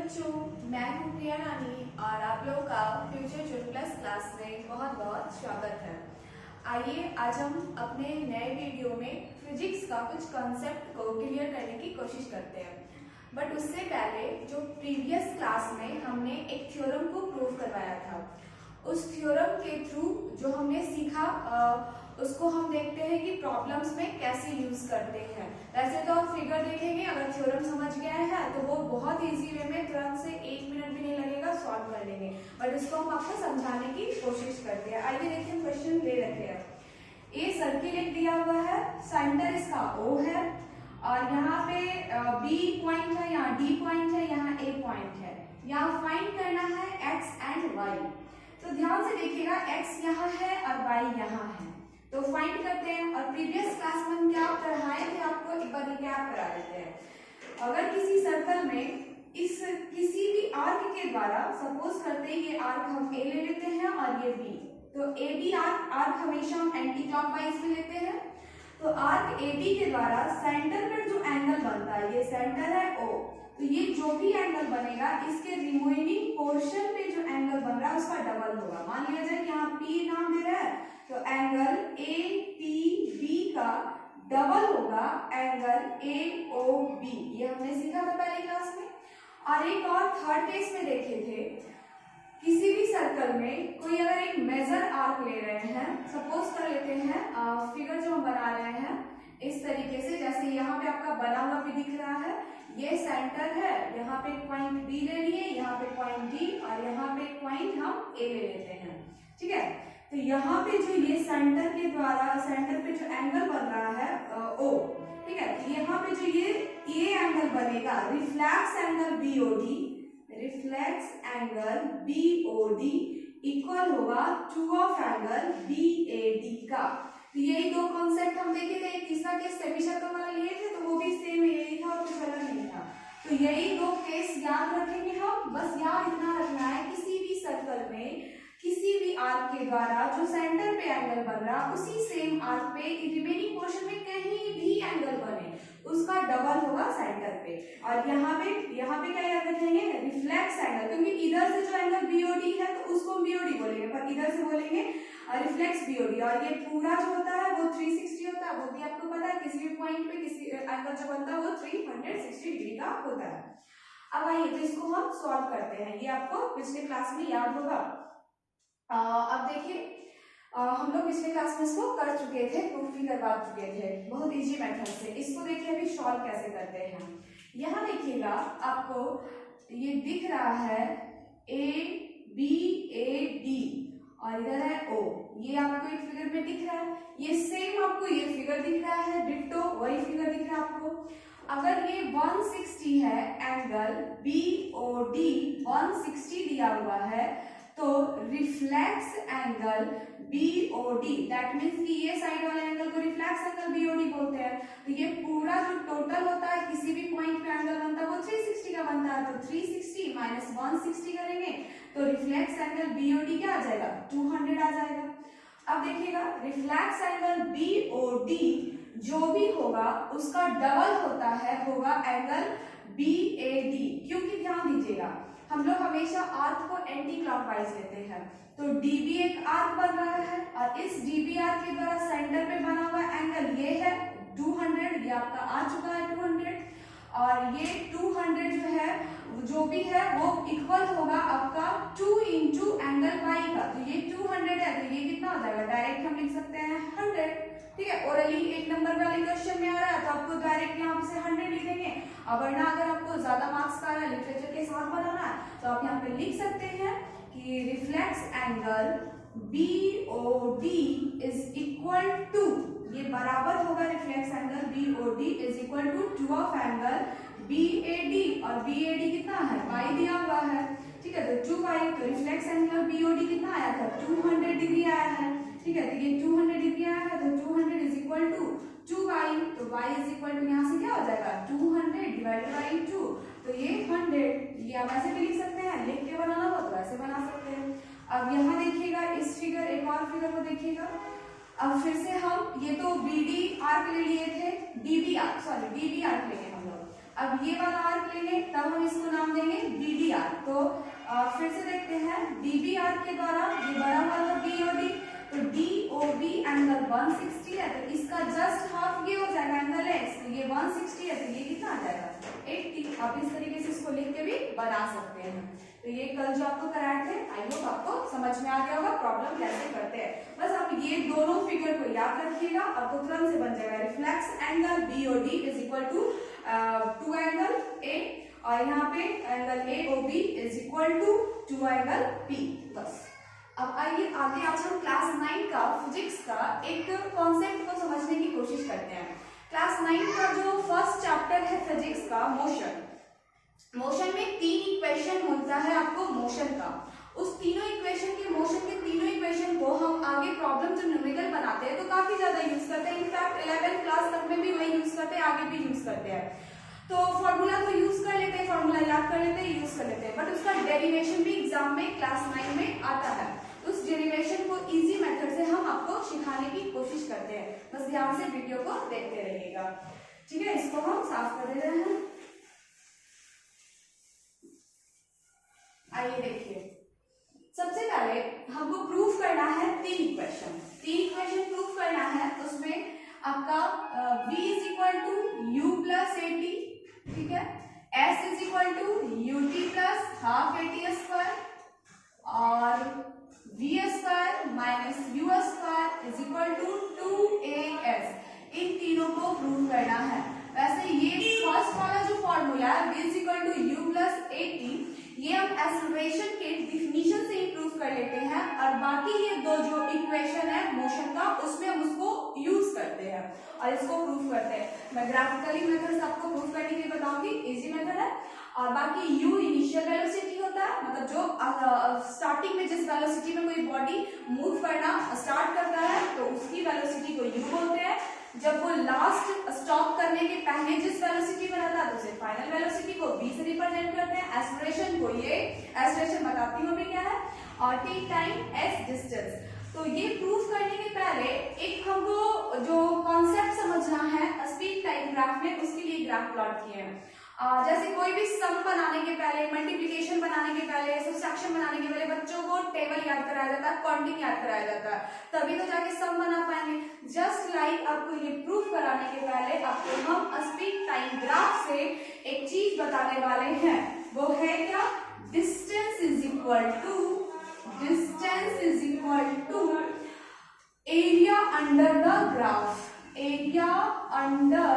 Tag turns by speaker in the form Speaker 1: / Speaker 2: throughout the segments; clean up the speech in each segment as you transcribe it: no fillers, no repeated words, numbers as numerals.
Speaker 1: बच्चों, मैं हूँ प्रिया रानी और आप लोगों का फ्यूचर जून प्लस क्लास में बहुत बहुत स्वागत है। आइए आज हम अपने नए वीडियो में फिजिक्स का कुछ कॉन्सेप्ट को क्लियर करने की कोशिश करते हैं। बट उससे पहले जो प्रीवियस क्लास में हमने एक थ्योरम को प्रूव करवाया था, उस थ्योरम के थ्रू जो हमने सीखा उसको हम देखते हैं कि प्रॉब्लम्स में कैसे यूज करते हैं। वैसे तो आप फिगर देखेंगे, अगर थ्योरम समझ गए हैं तो वो बहुत इजी वे में तुरंत से 1 मिनट भी नहीं लगेगा सॉल्व कर लेंगे, बट उसको हम आपको समझाने की कोशिश करते हैं। आइए देखिए, क्वेश्चन ले रखे हैं। ए सर्किल एक दिया हुआ है, सेंटर इसका O है और यहाँ पे B पॉइंट है, यहाँ D पॉइंट है, यहाँ A पॉइंट है। यहाँ फाइंड करना है X एंड Y। तो ध्यान से देखिएगा, X यहाँ है और Y यहाँ है, तो फाइंड करते हैं। और प्रीवियस क्लास में हम क्या पढ़ाए थे आपको एक बार रिकैप करा देते हैं। अगर किसी सर्कल में इस किसी भी आर्क के द्वारा, सपोज करते हैं ये आर्क हम A ले लेते हैं और ये B, तो ए बी आर्क हमेशा हम एंटी क्लॉकवाइज में लेते हैं। तो आर्क ए बी के द्वारा सेंटर पर जो एंगल बनता है, ये सेंटर है O, तो ये जो भी एंगल बनेगा इसके रिमेनिंग पोर्शन पे जो एंगल बन रहा है उसका डबल होगा। मान लिया जाए कि यहाँ P नाम दे रहा है, तो एंगल APB का डबल होगा एंगल AOB। ये हमने सीखा था पहले क्लास में। और एक और थर्ड केस में देखे थे, किसी भी सर्कल में कोई अगर एक मेजर आर्क ले रहे हैं, सपोज कर लेते हैं फिगर जो हम बना रहे हैं इस तरीके से, जैसे यहाँ पे आपका बना हुआ भी दिख रहा है, ये सेंटर है, यहाँ पे पॉइंट B ले लिए, यहाँ पे पॉइंट D और यहाँ पे पॉइंट हम A ले लेते हैं। ठीक है, तो यहाँ पे जो ये सेंटर के द्वारा, सेंटर पे जो एंगल बन रहा है O, ठीक है, तो यहाँ पे जो ये एंगल बनेगा reflex angle BOD, reflex angle BOD equal होगा 2 ऑफ एंगल BAD का। तो यही दो कॉन्सेप्ट हम देखे थे। तीसरा केस सेमी सर्कल वाला लिए थे, तो वो भी सेम यही था और कुछ अलग नहीं था। तो यही दो केस याद रखेंगे हम। बस याद इतना रखना है, किसी भी सर्कल में किसी भी आर्क के द्वारा जो सेंटर पे एंगल बन रहा, उसी सेम आर्क पे रिमेनिंग पोर्शन में कहीं भी एंगल बने उसका डबल होगा सेंटर पे। और यहाँ पे क्या याद रखेंगे, रिफ्लेक्स एंगल, क्योंकि इधर से जो एंगल BOD है तो उसको हम BOD बोलेंगे, पर इधर से बोलेंगे रिफ्लेक्स BOD। और ये पूरा जो होता है वो 360 होता है, वो भी आपको पता है। किसी भी पॉइंट पे किसी एंगल जो बनता है वो 360 डिग्री का होता है। अब आइए तो इसको हम सॉल्व करते हैं। ये आपको पिछले क्लास में याद होगा। अब देखिए, हम लोग पिछले क्लास में इसको कर चुके थे, प्रूफ भी करवा चुके थे बहुत इजी मेथड से। इसको देखिए अभी सॉल्व कैसे करते हैं। यहाँ देखिएगा, आपको ये दिख रहा है ABAD और इधर है O, ये आपको एक फिगर में दिख रहा है। ये सेम आपको ये फिगर दिख रहा है, डिट्टो वही फिगर दिख रहा है आपको। अगर ये 160 है, एंगल BOD 160 दिया हुआ है, तो reflex angle BOD, that means कि ये साइड वाले एंगल को रिफ्लेक्स एंगल BOD बोलते हैं। तो ये पूरा जो टोटल होता है, किसी भी पॉइंट पे एंगल बनता है वो 360 का बनता है, तो 360 माइनस 160 करेंगे तो रिफ्लेक्स एंगल BOD क्या आ जाएगा, 200 आ जाएगा। अब देखिएगा, रिफ्लेक्स एंगल BOD जो भी होगा उसका डबल होगा एंगल BAD, क्योंकि ध्यान दीजिएगा हम लोग हमेशा आर्क को एंटी क्लॉकवाइज लेते हैं। तो DB एक आर्क बन रहा है और इस DB आर्क के द्वारा सेंटर पे बना हुआ एंगल ये है 200, ये आपका आ चुका है 200। और ये 200 जो है, जो भी है वो इक्वल होगा आपका 2 इंटू एंगल Y का। तो ये 200 है, तो ये कितना हो जाएगा, डायरेक्ट हम लिख सकते हैं 100। ठीक है, ओरली 1 नंबर वाले क्वेश्चन में आ रहा है तो आपको डायरेक्ट यहाँ से 100 लिख देंगे। अब वरना अगर आपको ज्यादा मार्क्स का लिटरेचर के साथ बनाना है तो आप यहाँ पे लिख सकते हैं कि reflex angle BOD is equal to, ये बराबर होगा reflex angle BOD is equal to 2 of angle BAD, और BAD कितना है, y दिया हुआ है। ठीक है, तो 2y, तो रिफ्लेक्स एंगल BOD कितना आया था, 200 डिग्री आया है। ठीक है, तो ये 200 डिग्री आया है, तो 200 इज इक्वल टू 2y, तो y इज इक्वल टू यहाँ से क्या हो जाएगा 200 डिवाइडेड बाई 2, तो ये 100। ये आप ऐसे भी लिख सकते हैं, लिख के बनाना हो तो ऐसे बना सकते हैं। अब यहाँ देखिएगा, इस फिगर, एक और फिगर को देखिएगा। अब फिर से हम, ये तो BD आर्क ले लिए थे, DB आर्क लेंगे हम लोग। अब ये वाला आर्क लेंगे तब हम इसको नाम देंगे बीडी आर्क। तो फिर से देखते हैं, डीबी आर्क के द्वारा ये बड़ा हुआ था बीओडी, तो डीओबी एंगल 160 है, तो इसका जस्ट हाफ ये हो जाएगा एंगल एक्स, तो ये 160 है, तो ये कितना आ जाएगा 80। आप इस तरीके से इसको लिख के भी बना सकते हैं। तो ये कल जो आपको कराए थे, आई होप आपको समझ में आ गया होगा प्रॉब्लम कैसे करते हैं। बस आप ये दोनों फिगर को याद रखिएगा, आपको तुरंत से बन जाएगा reflex angle BOD is equal to 2 angle A, और यहाँ पे angle AOB is equal to 2 angle B. बस अब आइए आगे आज हम क्लास 9 का फिजिक्स का एक कॉन्सेप्ट को समझने की कोशिश करते हैं। क्लास 9 का जो फर्स्ट चैप्टर है फिजिक्स का मोशन, मोशन में 3 इक्वेशन मिलता है आपको मोशन का। उस तीनों इक्वेशन के मोशन के तीनों इक्वेशन को हम आगे प्रॉब्लम जब न्यूमेरिकल बनाते हैं तो काफी ज्यादा यूज करते हैं। इनफैक्ट 11th क्लास तक में भी वही यूज करते हैं, आगे भी यूज करते हैं। तो फॉर्मूला तो यूज कर लेते हैं, फॉर्मूला याद कर लेते हैं, यूज कर लेते हैं, बट उसका डेरिवेशन भी एग्जाम में क्लास 9 में आता है। उस डेरिवेशन को इजी मेथड से हम आपको सिखाने की कोशिश करते हैं। बस ध्यान से वीडियो को देखते रहिएगा, ठीक है। इसको हम साफ कर दे रहे हैं। आइए देखिए, सबसे पहले हमको प्रूफ करना है 3 इक्वेशन प्रूफ करना है। उसमें आपका v is equal to u plus at, ठीक है, s is equal to ut plus half at square, और v square minus u square is equal to 2as, इन तीनों को प्रूव करना है। वैसे ये फर्स्ट वाला जो फॉर्मूला है v is equal to u plus at, ये हम एक्सेलरेशन के डिफिनीशन से ही प्रूफ कर लेते हैं, और बाकी ये दो जो इक्वेशन है मोशन का उसमें हम उसको यूज करते हैं और इसको प्रूफ करते हैं। मैं ग्राफिकली मेथड आपको प्रूफ करने के लिए बताऊंगी, इजी मेथड है। और बाकी u इनिशियल वेलोसिटी होता है, मतलब जो स्टार्टिंग में जिस वेलोसिटी में कोई बॉडी मूव करना स्टार्ट करता है तो उसकी वेलोसिटी को u बोलते हैं। जब वो लास्ट स्टॉप करने के पहले जिस वेलोसिटी में रहता है तो उसे फाइनल वेलोसिटी को v से रिप्रेजेंट करते हैं। एक्सेलरेशन को, ये एक्सेलरेशन बताती हूँ अभी क्या है, और t टाइम s डिस्टेंस। तो ये प्रूफ करने के पहले एक हमको जो कॉन्सेप्ट समझना है स्पीड टाइम ग्राफ में, उसके लिए ग्राफ प्लॉट किए हैं। जैसे कोई भी सम बनाने के पहले, मल्टीप्लिकेशन बनाने के पहले, सब्ट्रैक्शन बनाने के पहले बच्चों को टेबल याद कराया जाता है, काउंटिंग याद कराया जाता है, तभी तो जाके सम बना पाएंगे। जस्ट लाइक आपको ये प्रूफ कराने के पहले आपको हम स्पीड टाइम ग्राफ से एक चीज बताने वाले हैं, वो है क्या, distance is equal to area under the graph, area under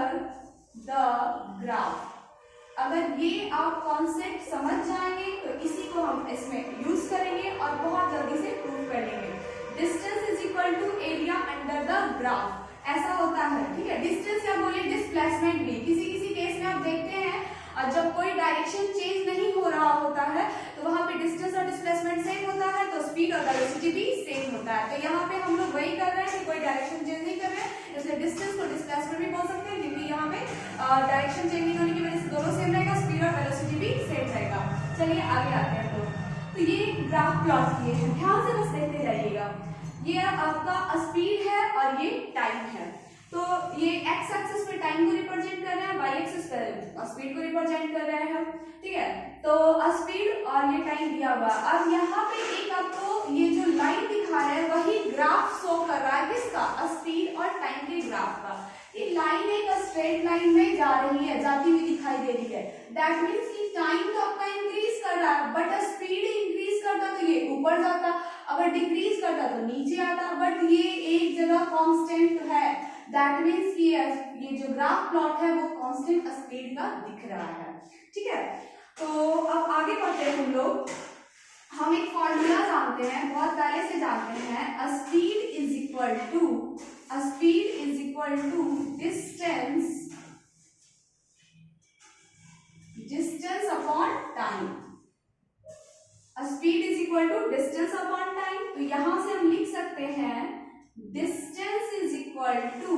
Speaker 1: the graph. अगर ये आप कॉन्सेप्ट समझ जाएंगे तो इसी को हम इसमें यूज करेंगे और बहुत जल्दी से प्रूव कर लेंगे। Distance is equal to area under the graph, ऐसा होता है, ठीक है। डिस्टेंस या बोले डिस्प्लेसमेंट भी, किसी किसी केस में आप देखते हैं जब कोई डायरेक्शन चेंज नहीं हो रहा होता है तो वहां पे डिस्टेंस और डिस्प्लेसमेंट सेम होता है, तो स्पीड और वेलोसिटी भी सेम होता है। तो यहाँ पे हम लोग वही कर रहे हैं कि कोई डायरेक्शन चेंज नहीं कर रहे हैं, इसलिए डिस्टेंस को डिस्प्लेसमेंट भी बोल सकते हैं, क्योंकि यहाँ पे डायरेक्शन चेंज नहीं होने की वजह से दोनों सेम रहेगा, स्पीड और वेलोसिटी भी सेम रहेगा। चलिए आगे आते हैं लोग। तो ये ग्राफ प्लॉट किए हैं, ध्यान से बस देखते जाइएगा। ये आपका स्पीड है और ये टाइम है। तो ये एक्स एक्सिस पे टाइम को रिप्रेजेंट कर रहे हैं, वाई एक्सिस पे स्पीड को रिप्रेजेंट कर रहे हैं, ठीक है। तो स्पीड और ये टाइम दिया हुआ है। अब यहाँ पे एक आपको ये जो लाइन दिखा रहा है वही ग्राफ शो कर रहा है, किसका, स्पीड और टाइम के ग्राफ का। ये लाइन एक स्ट्रेट लाइन में जा रही है, जाती हुई दिखाई दे रही है। दैट मीन्स कि टाइम तो आपका इंक्रीज कर रहा है, बट स्पीड इंक्रीज करता तो ये ऊपर जाता, अगर डिक्रीज करता तो नीचे आता, बट ये एक जगह कांस्टेंट है। दैट मीन्स कि ये जो ग्राफ प्लॉट है वो कांस्टेंट स्पीड का दिख रहा है, ठीक है। तो अब आगे बढ़ते हैं हम लोग। हम एक फॉर्मूला जानते हैं, बहुत पहले से जानते हैं, speed is equal to distance upon time. Speed is equal to distance upon time. तो यहां से हम लिख सकते हैं distance is equal to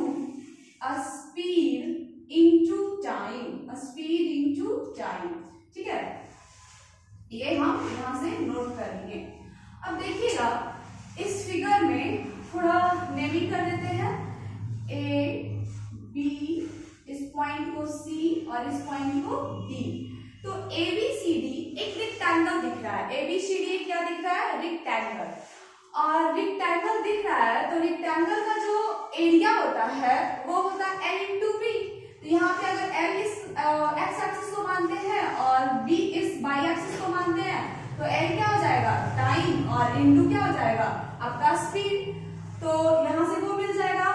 Speaker 1: speed into time, ठीक है। ये हम यहां से नोट कर लेंगे। अब देखिएगा इस फिगर में थोड़ा नेमिंग कर देते हैं, ए बी, इस पॉइंट को सी और इस पॉइंट को डी। तो एबीसीडी एक रेक्टेंगल दिख रहा है, एबीसीडी क्या दिख रहा है, रेक्टेंगल। और रेक्टेंगल दिख रहा है तो रेक्टेंगल का जो एरिया होता है वो होता है L इंटू बी। तो यहाँ पे अगर L इस एक्स एक्सिस को मानते हैं और B इस वाई एक्सिस को मानते हैं तो L क्या हो जाएगा, टाइम, और इंटू क्या हो जाएगा आपका स्पीड। तो यहाँ से वो मिल जाएगा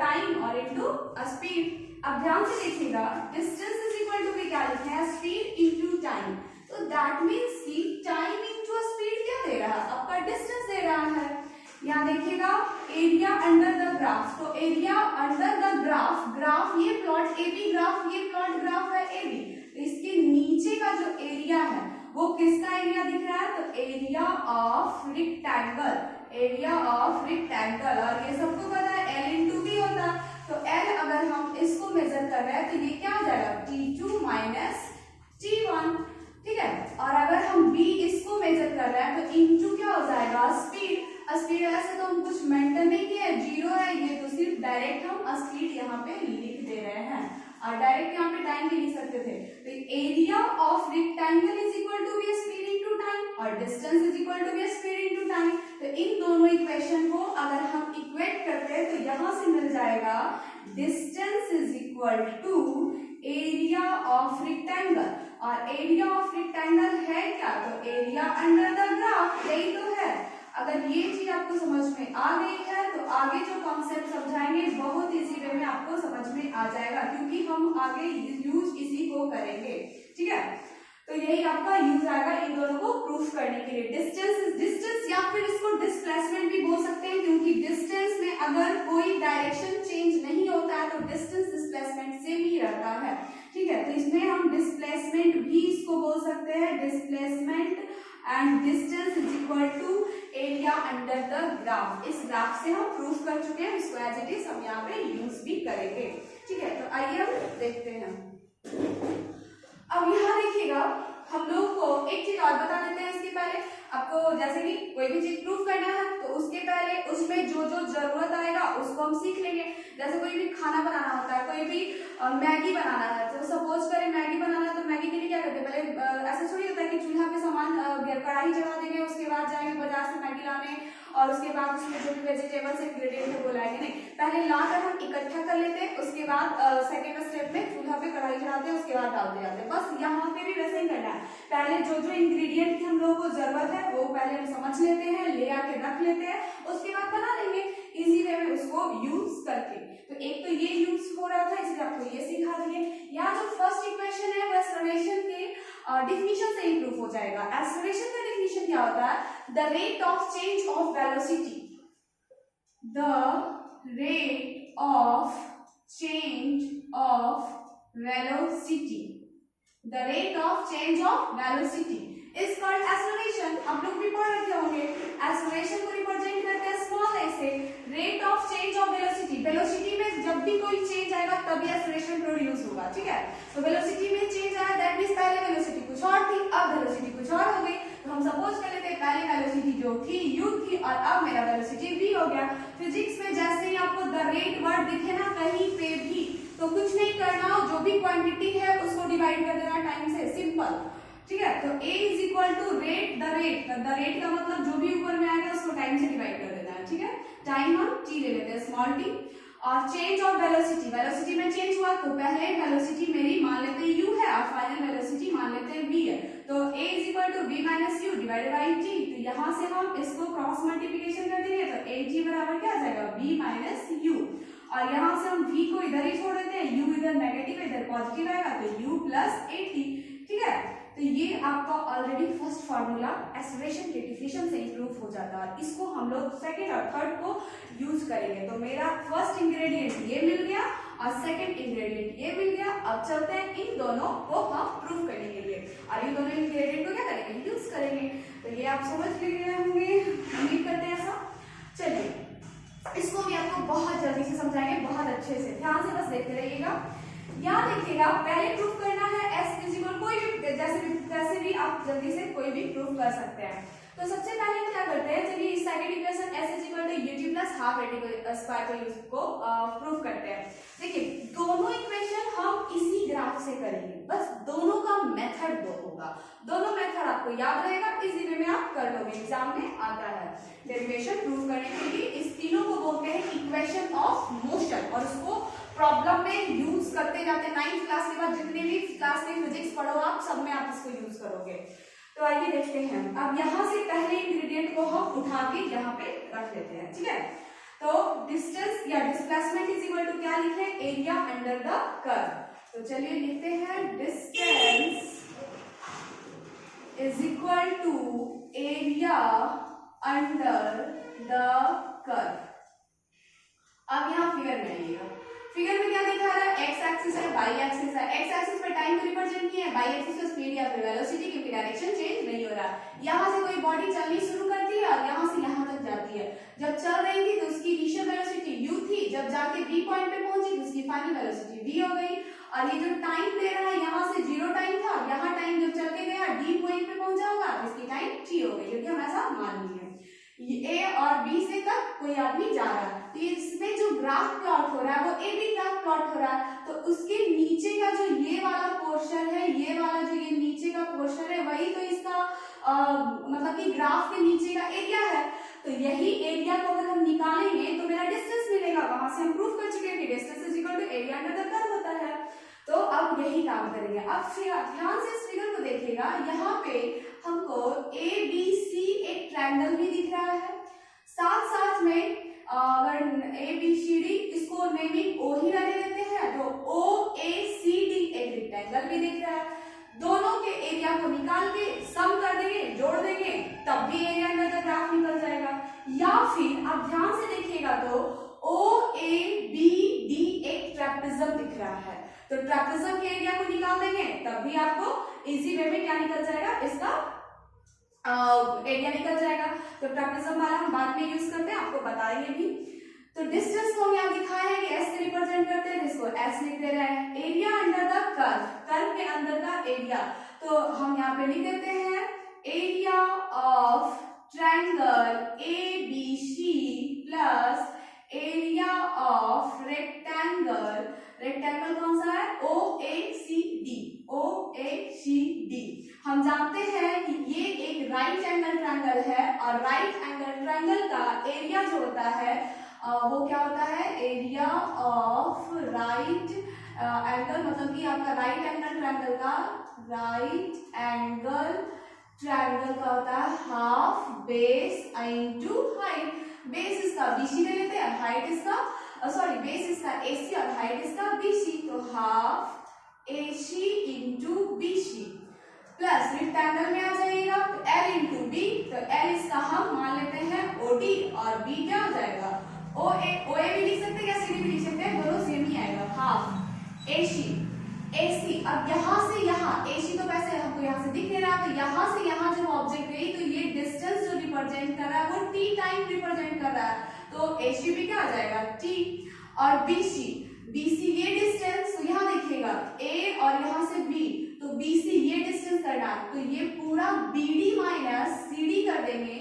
Speaker 1: टाइम और इंटू स्पीड। अब ध्यान से देखिएगा, डिस्टेंस इज इक्वल टू क्या लिखे हैं, स्पीड इंटू टाइम। तो दैट मीन्स कि टाइम इंटू स्पीड क्या दे रहा है, आपका डिस्टेंस दे रहा है। यहाँ देखिएगा एरिया अंडर द ग्राफ, तो area under the graph, graph ये प्लॉट एबी ग्राफ, ये प्लॉट ग्राफ है एबी, तो इसके नीचे का जो एरिया है वो किसका एरिया दिख रहा है, तो area of rectangle, area of rectangle. और ये सबको पता है L इंटू बी होता है, तो L अगर हम इसको मेजर कर रहे हैं तो ये क्या हो जाएगा, T2 माइनस T1, ठीक है। और अगर हम B इसको मेजर कर रहे हैं तो इंटू क्या हो जाएगा, स्पीड। स्पीड ऐसे तो हम कुछ मेंटेन नहीं किया, जीरो है ये, तो सिर्फ डायरेक्ट हम स्पीड यहाँ पे लिख दे रहे हैं, और डायरेक्ट यहाँ पे टाइम भी लिख सकते थे। तो area of rectangle is equal to be speed into time, और distance is equal to be speed into time. तो इन दोनों इक्वेशन को अगर हम इक्वेट करते हैं तो यहाँ से मिल जाएगा distance is equal to area of rectangle, और एरिया ऑफ रेक्टेंगल है क्या, तो एरिया अंडर द ग्राफ, यही तो है। अगर ये चीज आपको समझ में आ गई है तो आगे जो कॉन्सेप्ट समझाएंगे बहुत इजी वे में आपको समझ में आ जाएगा, क्योंकि हम आगे यूज इसी को करेंगे, ठीक है। तो यही आपका यूज आएगा इन दोनों को प्रूफ करने के लिए। डिस्टेंस या फिर इसको डिस्प्लेसमेंट भी बोल सकते हैं, क्योंकि डिस्टेंस में अगर कोई डायरेक्शन चेंज नहीं होता है तो डिस्टेंस डिस्प्लेसमेंट सेम ही रहता है, ठीक है। तो इसमें हम डिस्प्लेसमेंट भी इसको बोल सकते हैं, displacement and distance is equal to area under the graph. इस ग्राफ से हम प्रूफ कर चुके हैं, इसको एज इट इज हम यहाँ पे यूज भी करेंगे, ठीक है। तो आइए हम देखते हैं। अब यहाँ देखिएगा, हम लोग को एक चीज और बता देते हैं इसके पहले। आपको जैसे कि कोई भी चीज प्रूफ करना है तो उसके पहले उसमें जो जो जरूरत आएगा उसको हम सीख लेंगे। जैसे कोई भी खाना बनाना होता है, कोई भी मैगी बनाना है, तो सपोज करें मैगी बनाना है तो मैगी के लिए क्या करते हैं, पहले ऐसा थोड़ी होता है कि चूल्हा पे सामान कढ़ाई चढ़ा देंगे, उसके बाद जाएंगे बाजार से मैगी लाने और उसके बाद उसमें जो भी वेजिटेबल्स इंग्रेडिएंट है वो लाएंगे, नहीं, पहले लाकर हम इकट्ठा कर लेते हैं, उसके बाद सेकेंड स्टेप में चूल्हा पे कढ़ाई चढ़ाते हैं, उसके बाद डालते जाते हैं। बस यहाँ पे भी वैसे ही करना है, पहले जो जो इंग्रेडिएंट की हम लोगों को जरूरत है वो पहले हम समझ लेते हैं, ले आके रख लेते हैं, उसके बाद बना लेंगे इजी वे में उसको यूज करके। तो एक तो ये यूज हो रहा था, इसलिए आपको ये सिखा दिए। यहाँ जो फर्स्ट इक्वेशन है वो एक्सेलरेशन के डिफिनीशन से ही प्रूफ हो जाएगा। एक्सेलरेशन का डिफिनीशन क्या होता है, the rate of change of velocity, the rate of change of velocity, the rate of change of velocity is called acceleration. आप लोग भी पढ़ रखे होंगे, एक्सेलरेशन को रिप्रेजेंट करते हैं स्मॉल ए से, rate of change of velocity. Velocity में जब भी कोई चेंज आएगा तभी एक्सेलरेशन प्रोड्यूस होगा, ठीक है। तो वेलोसिटी में चेंज आया, दैट मींस पहले वेलोसिटी कुछ और थी, अब वेलोसिटी कुछ और हो गई। तो हम सपोज कर लेते हैं पहले वेलोसिटी जो थी u थी और अब मेरा वेलोसिटी v हो गया। फिजिक्स में जैसे ही आपको द रेट वर्ड दिखे ना कहीं पे भी, तो कुछ नहीं करना, जो भी क्वांटिटी है उसको डिवाइड कर देना टाइम से, सिंपल, ठीक है। तो a is equal to rate, the rate का मतलब जो भी ऊपर में आएगा उसको टाइम से डिवाइड कर देना है, ठीक है। टाइम हम t ले लेते हैं, स्मॉल t, और चेंज ऑफ वेलोसिटी, वेलोसिटी में चेंज हुआ तो पहले वेलोसिटी मेरी मान लेते हैं u है और फाइनल वेलोसिटी मान लेते हैं v है, तो a is equal to v minus u divided by t। तो यहाँ से हम इसको क्रॉस मल्टीप्लिकेशन कर देंगे तो at बराबर क्या आ जाएगा, v माइनस यू, और यहाँ से हम v को इधर ही छोड़ देते हैं, u इधर नेगेटिव इधर पॉजिटिव आएगा तो u प्लस at, ठीक है। तो ये आपका ऑलरेडी फर्स्ट फार्मूला एक्सेलरेशन के डिफिनीशन से इंप्रूव हो जाता है, इसको हम लोग सेकंड और थर्ड को यूज करेंगे। तो मेरा फर्स्ट इंग्रेडिएंट ये मिल गया और सेकंड इंग्रेडिएंट ये मिल गया। अब चलते हैं इन दोनों को हम प्रूफ करने के लिए, और इन दोनों इंग्रेडिएंट को क्या करेंगे, यूज करेंगे। तो ये आप समझ लिए होंगे, उम्मीद करते हैं ऐसा। चलिए इसको भी आपको बहुत जल्दी से समझाएंगे, बहुत अच्छे से, ध्यान से बस देखते रहिएगा। यहाँ देखिएगा, पहले प्रूफ करना है एस फिजिकल, कोई भी जैसे भी आप जल्दी से कोई भी प्रूफ कर सकते हैं। तो सबसे पहले हम क्या करते हैं, चलिए इस second equation s is equal to ut plus half at square को प्रूफ करते हैं। देखिए दोनों इक्वेशन हम इसी ग्राफ दोनों मेथड आपको याद रहेगा, इजी वे में आप कर लोगे, एग्जाम में आता है। डेरिवेशन प्रूव करने के लिए इस तीनों को बोलते हैं इक्वेशन ऑफ मोशन, और उसको प्रॉब्लम में यूज करते जाते। 9th क्लास के बाद जितने भी क्लास में फिजिक्स पढ़ो आप, सब में आप इसको यूज करोगे। तो आइए देखते हैं। अब यहाँ से पहले इंग्रेडिएंट को हम उठा के यहाँ पे रख लेते हैं, ठीक है। तो डिस्टेंस या डिस्प्लेसमेंट इज इक्वल टू क्या लिखे, एरिया अंडर द कर्व। तो चलिए लिखते हैं distance is equal to area under the curve. अब यहाँ फिगर में आइएगा, फिगर में क्या दिखा रहा है, एक्स एक्सिस है, वाई एक्सिस है। एक्स एक्सिस पे टाइम को रिप्रेजेंट किया है, वाई एक्सिस पे स्पीड या फिर वेलोसिटी, क्योंकि डायरेक्शन चेंज नहीं हो रहा। यहाँ से कोई बॉडी चलनी शुरू करती है और यहाँ से यहाँ तक जाती है। जब चल रही थी तो उसकी इनिशियल वेलोसिटी u थी, जब जाके बी पॉइंट पे पहुंची तो उसकी फाइनल वेलोसिटी v हो गई। और ये जो टाइम ले रहा है, यहाँ से 0 टाइम था, यहाँ टाइम जब चल के गया डी पॉइंट पे पहुंचा होगा तो इसकी टाइम t हो गई, क्योंकि हम ऐसा मान लिए। ए और बी से तक कोई आदमी जा रहा है, तो इसमें जो ग्राफ प्लॉट हो रहा है वो ए बी ग्राफ प्लॉट हो रहा है। तो उसके नीचे का जो ये वाला पोर्शन है, ये वाला जो ये नीचे का पोर्शन है, वही तो इसका मतलब कि ग्राफ के नीचे का एरिया है। तो यही एरिया को अगर हम निकालेंगे तो मेरा डिस्टेंस मिलेगा। वहां से हम प्रूव कर चुके हैं कि distance is equal to area under the curve होता है। तो अब यही काम करेंगे। अब फिर ध्यान से इस फिगर को देखिएगा, यहाँ पे हमको ए बी सी एक ट्रायंगल भी दिख रहा है, साथ साथ में अगर ए बी सी डी इसको नेमिंग ओ ही रहने देते हैं, तो ओ ए सी डी एक रेक्टेंगल भी दिख रहा है। दोनों के एरिया को निकाल के सम कर देंगे, जोड़ देंगे, तब भी एरिया अंडर द ग्राफ निकल जाएगा। या फिर आप ध्यान से देखिएगा तो ओ ए बी डी एक ट्रेपेजियम दिख रहा है, तो ट्रेपेजियम के एरिया को निकाल देंगे, तब भी आपको इजी वे में क्या निकल जाएगा, इसका एरिया निकल जाएगा। तो ट्रेपेजियम वाला हम बाद में यूज करते हैं, आपको बताएंगे भी। तो डिस्टेंस को हम यहाँ दिखाए हैं कि एस से रिप्रेजेंट करते हैं, जिसको एस लिख दे रहे हैं। Area under the curve, curve के अंदर का एरिया, तो हम यहाँ पे लिख देते हैं area of triangle A B C plus area of rectangle, rectangle कौन सा है, ओ ए सी डी, ओ ए सी डी। हम जानते हैं कि ये एक राइट एंगल ट्रायंगल है, और राइट एंगल ट्रायंगल का एरिया जो होता है वो क्या होता है, एरिया ऑफ राइट एंगल, मतलब कि आपका राइट एंगल ट्रायंगल का, राइट एंगल ट्रायंगल का होता है half base into height. Base इसका बीसी ले लेते हैं, हाइट इसका सॉरी बेस इसका एसी और हाइट इसका बीसी, तो half AC into BC plus rectangle में आ जाएगा तो एल इंटू बी, तो एल इसका हम मान लेते हैं ओडी और बी क्या हो जाएगा ओ ए भी लिख सकते हैं या सी भी लिख सकते हैं, दोनों सेम ही आएगा, हाफ एसी एसी। अब यहाँ से यहाँ एसी तो वैसे हमको यहाँ से दिख नहीं रहा, तो यहाँ से यहाँ जब ऑब्जेक्ट गई तो ये डिस्टेंस जो रिप्रेजेंट कर रहा है वो टी टाइम रिप्रेजेंट कर रहा है, तो एसी भी क्या आ जाएगा टी। और बीसी, बीसी ये डिस्टेंस, तो यहाँ देखिएगा ए और यहाँ से बी, तो बीसी ये डिस्टेंस करना, तो ये पूरा बीडी माइनस सीडी कर देंगे,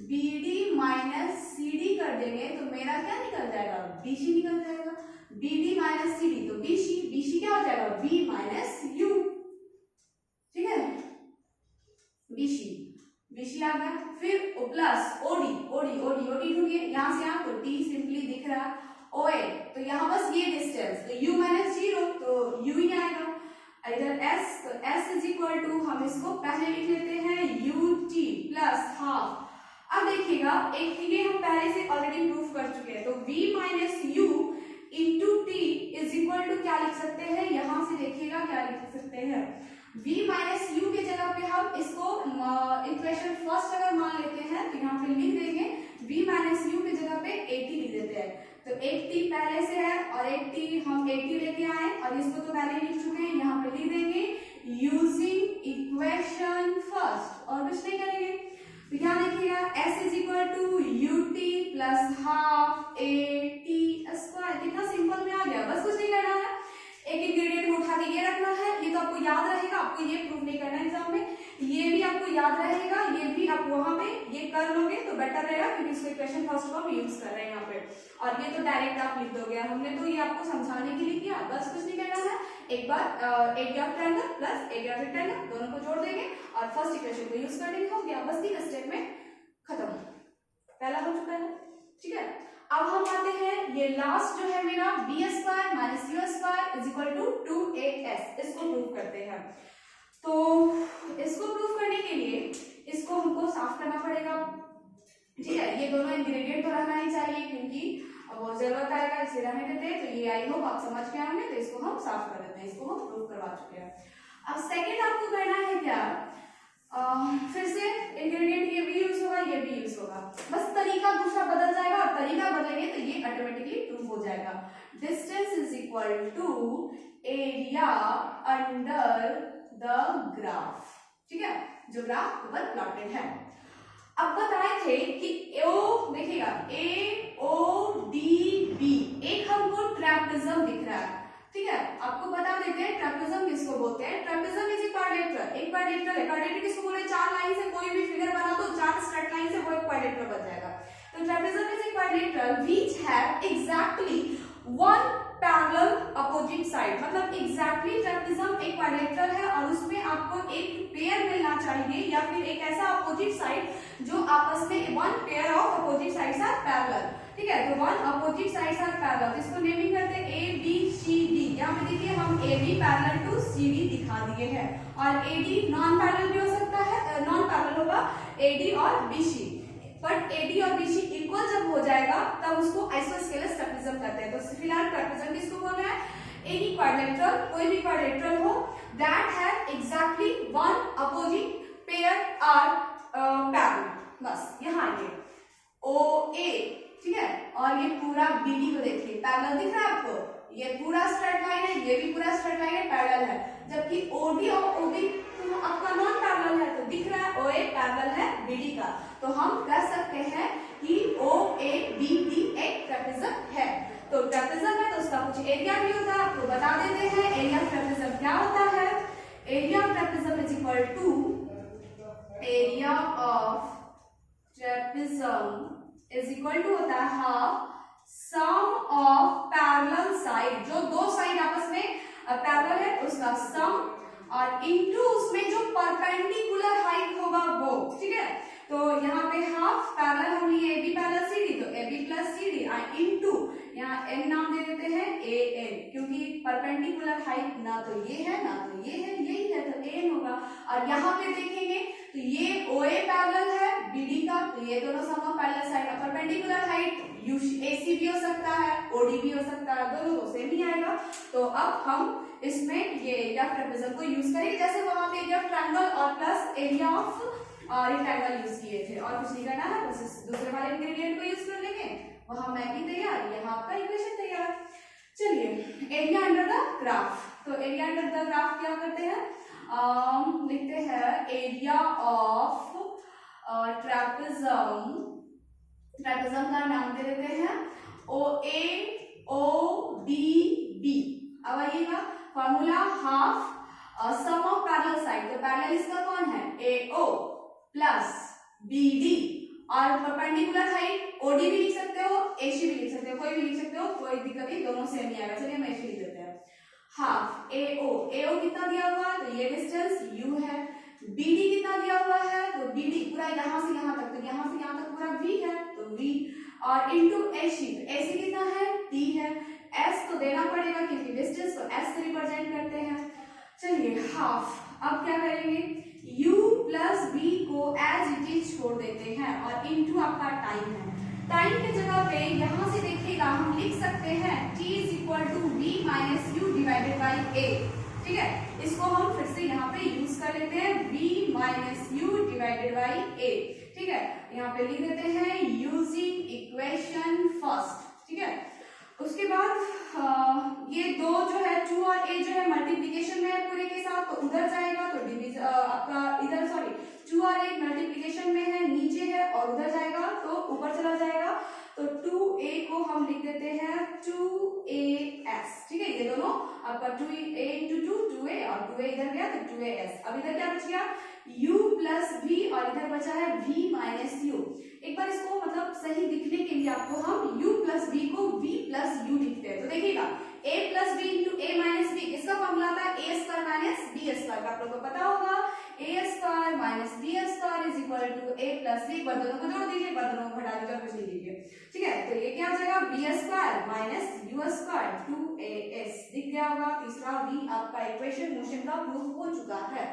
Speaker 1: बीडी माइनस सीडी कर देंगे, तो मेरा क्या निकल जाएगा, बीसी निकल जाएगा। बीडी माइनस सीडी, तो बीसी, बीसी क्या हो जाएगा, बी माइनस यू, ठीक है, बीसी, बीसी आ गया। फिर plus OD, OD OD OD ढूंढिए, यहाँ से यहाँ तो टी सिंपली दिख रहा, ओए तो यहाँ बस ये डिस्टेंस, तो u माइनस 0, तो u ही आएगा। इधर s, तो s इज इक्वल टू, हम इसको पहले लिख लेते हैं ut प्लस हाफ। अब देखिएगा एक ये हम पहले से ऑलरेडी प्रूफ कर चुके हैं, तो v minus u into t is equal to क्या लिख सकते हैं, यहाँ से देखिएगा क्या लिख सकते हैं, v माइनस यू के जगह पे हम इसको इक्वेशन फर्स्ट अगर मान लेते हैं तो यहाँ पे लिख देंगे v माइनस यू के जगह पे 80 लिख देते हैं, तो 80 पहले से है और 80 हम 80 लेके आए और इसको तो पहले लिख चुके हैं, यहाँ पे लिख देंगे यूजिंग इक्वेशन फर्स्ट, और कुछ नहीं करेंगे। तो यहाँ देखिएगा s is equal to u t plus half a t square, कितना सिंपल में आ गया, बस कुछ नहीं करना है, एक इंग्रेडिएंट को उठा के ये रखना है, ये तो आपको याद रहेगा, आपको ये प्रूफ नहीं करना है एग्जाम में, ये भी आपको याद रहेगा, ये भी आप वहां पे ये कर लोगे तो बेटर रहेगा, क्योंकि इसको इक्वेशन फर्स्ट को हम यूज कर रहे हैं यहाँ पे, और ये तो डायरेक्ट आप लिख दोगे, हमने तो ये आपको समझाने के लिए किया, बस कुछ नहीं करना है, एक बार area of triangle plus area of rectangle दोनों को जोड़ देंगे और फर्स्ट इक्वेशन को यूज कर लेंगे, हो गया, बस 3 स्टेप में खत्म, पहला हो चुका है। ठीक है, अब हम आते हैं ये लास्ट जो है मेरा B square minus u square is equal to 2as, इसको प्रूव करते हैं। तो इसको प्रूव करने के लिए इसको हमको साफ करना पड़ेगा। ठीक है, ये दोनों इंग्रेडिएंट तो रहना ही चाहिए क्योंकि वो जरूरत आएगा, इसे रहने देते हैं। तो ये आई होप आप समझ गए होंगे, तो इसको हम साफ कर देते हैं, इसको हम प्रूव करवा चुके हैं। अब सेकेंड आपको करना है क्या, फिर से इंग्रेडिएंट ये भी यूज होगा, ये भी यूज होगा, बस तरीका दूसरा बदल जाएगा और तरीका बदलेंगे तो ये ऑटोमेटिकली प्रूव हो जाएगा। Distance is equal to area under the graph. ठीक है, जो ग्राफ ऊपर प्लॉटेड है। अब बताए थे कि ओ देखिएगा AODB एक हमको ट्रेपेजम दिख रहा है। ठीक है, आपको बता देते हैं ट्रेपेजम किसको बोलते हैं। ट्रेपेजम इज क्वाड्रिलेटरल, एक क्वाड्रिलेटरल है। क्वाड्रिलेटरल किसको बोले, 4 लाइन से कोई भी फिगर बना तो 4 स्ट्रेट लाइन से वो एक क्वाड्रिलेटरल बन जाएगा। तो trapezium is quadrilateral which have exactly one parallel opposite side, मतलब एग्जैक्टली ट्रेपेजम एक क्वाड्रिलेटरल है और उसमें आपको एक पेयर मिलना चाहिए या फिर एक ऐसा अपोजिट साइड जो आपस में one pair of opposite sides are parallel. ठीक है, तो one opposite sides are parallel, तो इसको नेमिंग करते हैं ABCD। यहाँ पे देखिए हम AB पैरेलल टू CD दिखा दिए हैं और AD नॉन पैरेलल भी हो सकता है, नॉन पैरेलल होगा AD और BC, बट AD और BC इक्वल जब हो जाएगा तब उसको आइसोस्केलस ट्रेपेजम कहते हैं। तो फिलहाल ट्रेपेजम किसको बोल रहे हैं, एनी क्वाड्रिलेटरल, कोई भी क्वाड्रिलेटरल हो that have exactly one opposite pair are parallel, बस यहाँ ये OA। ठीक है, और ये पूरा BD को देखिए पैरेलल दिख रहा है आपको, ये पूरा स्ट्रेट लाइन है, ये भी पूरा स्ट्रेट लाइन है, पैरेलल है, जबकि OD और OB तो आपका नॉन पैरेलल है, तो दिख रहा है OA पैरेलल है BD का। तो हम कह सकते हैं कि OABD एक ट्रेपेजम है। तो ट्रेपेजम है तो उसका कुछ एरिया भी होता है, आपको बता देते हैं एरिया ऑफ ट्रेपेजम क्या होता है। Area of trapezium is equal to area of trapezium is equal to होता है half sum of parallel side, जो दो साइड आपस में पैरेलल है उसका सम और इनटू उसमें जो परपेंडिकुलर हाइट होगा वो। ठीक है, तो यहाँ पे हाफ पैरेलल हम लिए AB पैरेलल CD, तो AB प्लस CD इनटू यहाँ n नाम दे देते हैं AN, क्योंकि परपेंडिकुलर हाइट ना तो ये है ना तो ये है, यही है तो AN होगा। और यहाँ पे देखेंगे तो ये OA पैरेलल है BD का, तो ये दोनों सम ऑफ पैरेलल साइड का परपेंडिकुलर हाइट AC भी हो सकता है, OD भी हो सकता है, दोनों तो सेम ही आएगा। तो अब हम इसमें ये एरिया ऑफ ट्रेपेजम को यूज करेंगे, जैसे वहां पे एरिया ऑफ ट्रायंगल और plus area of rectangle use किए थे, और कुछ नहीं करना है, बस इस दूसरे वाले इंग्रेडिएंट को यूज कर लेंगे। वहां मैगी तैयार, यहाँ आपका इक्वेशन तैयार। चलिए एरिया अंडर द ग्राफ, तो एरिया अंडर द ग्राफ क्या करते हैं, लिखते हैं एरिया ऑफ ट्रेपेजम, ट्रेपेजम का नाम दे देते हैं OAODB। अब आइएगा formula half sum of parallel side, तो पैरेलल इसका कौन है AO प्लस BD और परपेंडिकुलर हाइट OD भी लिख सकते हो, AC भी लिख सकते हो, कोई भी लिख सकते हो, कोई दिक्कत नहीं, दोनों सेम ही आएगा। चलिए हम AC लिख देते हैं। हाफ AO कितना दिया हुआ है, तो ये डिस्टेंस U है। BD कितना दिया हुआ है, तो BD पूरा यहाँ से यहाँ तक, तो यहाँ से यहाँ तक पूरा V है, तो V और इनटू AC, तो AC कितना है T है। S तो देना पड़ेगा क्योंकि डिस्टेंस को S से रिप्रेजेंट करते हैं। चलिए हाफ, अब क्या करेंगे, U प्लस V को एज इट इज छोड़ देते हैं और इनटू आपका टाइम है। टाइम की जगह पे यहाँ से देखिएगा हम लिख सकते हैं T is equal to V minus U divided by A। ठीक है, इसको हम फिर से यहाँ पे यूज कर लेते हैं V minus U divided by A। ठीक है, यहाँ पे लिख देते हैं यूजिंग इक्वेशन फर्स्ट। ठीक है, उसके बाद ये दो जो है 2 और A जो है मल्टीप्लिकेशन में है पूरे के साथ, तो उधर जाएगा तो डिवीजन आपका इधर, सॉरी 2 और A मल्टीप्लिकेशन में है, नीचे है और उधर जाएगा तो ऊपर चला जाएगा, तो 2A को हम लिख देते हैं 2AS। ठीक है, ये दोनों आपका 2A into 2A और 2A इधर गया तो 2AS। अब इधर क्या बच गया U प्लस V और इधर बचा है V माइनस U। एक बार इसको मतलब सही दिखने के लिए आपको हम U प्लस V को V प्लस U लिखते हैं, तो देखिएगा A plus V into A minus V, इसका formula A square minus B square का आप लोगों को पता होगा, A square minus B square is equal to A plus B. पर दोनों को जोड़ दीजिए, पर दोनों को घटा दीजिए, कुछ नहीं लीजिए, ठीक है। तो ये क्या आ जाएगा, B square minus u square 2as दिख गया होगा। तीसरा v आपका इक्वेशन मोशन का प्रूफ हो चुका है।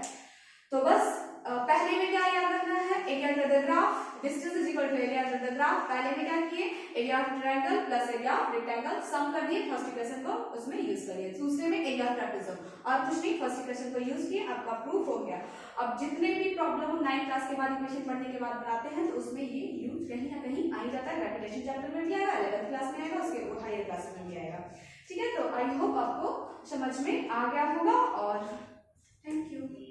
Speaker 1: तो बस पहले में क्या याद रखना है, area under the graph, distance is equal to area under the graph. पहले में क्या किए, area of triangle plus area of rectangle sum कर दिए, फर्स्ट इक्वेशन को उसमें यूज करिए। दूसरे में एरिया ऑफ ट्रापेजोइड, और कुछ नहीं, फर्स्ट इक्वेशन को यूज किए, आपका प्रूफ हो गया। अब जितने भी प्रॉब्लम हम 9th क्लास के बाद इक्वेशन पढ़ने के बाद बनाते हैं तो उसमें ये यूज कहीं ना कहीं आ ही जाता है। ग्रेविटेशन चैप्टर में भी आएगा, 11th क्लास में आएगा, उसके हायर क्लास में भी आएगा, ठीक है। तो आई होप आपको समझ में आ गया होगा, और थैंक यू।